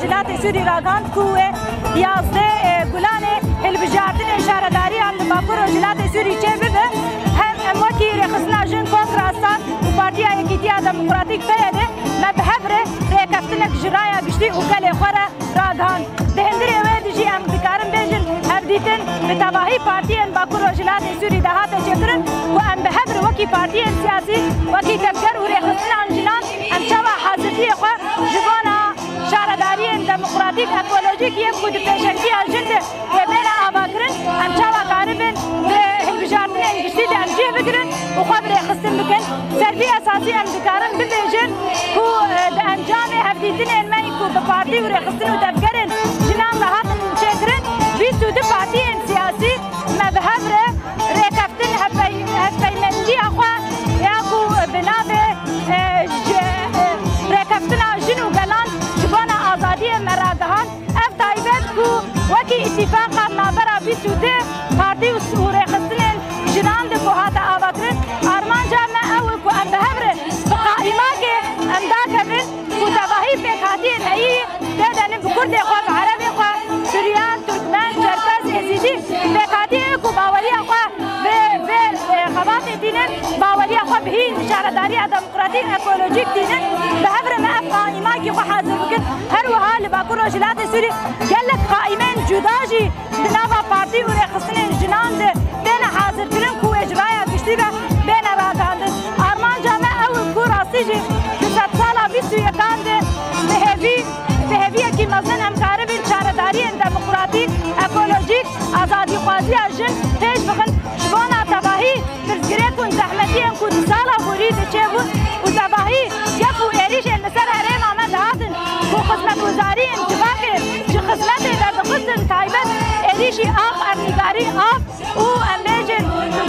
باکوروجلات سوری راگان کوه یازده گلانه البجاردن شهرداری هم باکوروجلات سوری چه ببه هم اموکی رخصنا جن کنتراستان و پارتیا یکیتیا دموکراتیک پیده ما بهبره ریکفتنک جرایا گشتی و کل خوره راگان دهندری ویدجی هم بکارم بیجن هردیتن به تباهی پارتیان باکوروجلات سوری دهات چکرن و هم بهبره وکی پارتیان سیاسی وکی تبگر و رخصنا جنان هم چوا حاضرتی خو جوانا شهرداری دموکراتیک اکولوژیک یک بود پیشنگی اجنده و بین آباکرن هم چوا کاربن به هلبجاردن انگشتی دانجی بگرن و خو بره خستن بکن سربی اساسی هم دکارن ببیجن کو انجام هفدیتن انمایی کو به پارتی و رخصن و دفگرن جنان راحتن چکرن بیستو ده پارتی سیاسی مبهبره ریکفتن هفیمندی اخوا یا کو بنابه ریکفتن جن و گلان جبانا آزادی مراگهان اف تایبت کو وکی اتفاقات نابرا بیستو ده پارتی و رخصن جنان ده کوهات آبادرن آرمان جامع اول کو ام بهبره بقائمه که ام داکبن کو تباهی پیکاتی نهی دادن بکرد خواه عربی خواه سوریان ترکمن چرکس ازیدی پیکاتی کو باوری خواه به خبات دینن باوری خواه بهی شهرداری دموکراتیک اکولوژیک دینن بهبره ما اف قائمه که خواه حاضر بکن هر وها لباکوروجلات سوری گلک قائمین جداجی بنابا پارتی و رخصن جنان ده بین حاضر کرن کو اجرای گشتی به بین راگاندن آرمان جامع اول کو راستیجی بسات سالا بیستو یکانده بهوی کی مزن همکاره بین شهرداری دموکراتیک اکولوژیک آزادی خوازی اجن پیش بخن شبانا تباهی ترزگیره کن زحمتی هم کو سالا بورید چه بود و تباهی یکو ایریش المسر حریم آمد هاتن کو خدمت وزاری انتباقه چه خدمت در دخصن تایبت ایریشی آخ ارنگاری آخ و امبیجن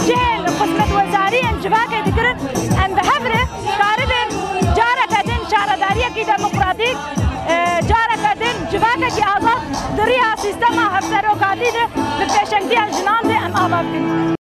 جهن خدمت وزاری انتباقه دکرن ام بهبره کاربن جارکتن شهرداری کی دموکراتیک جارکتن جواکه کی آزاد دریا سیستم هفتروکاتی ده به پیشنگی جنان ده ام آباد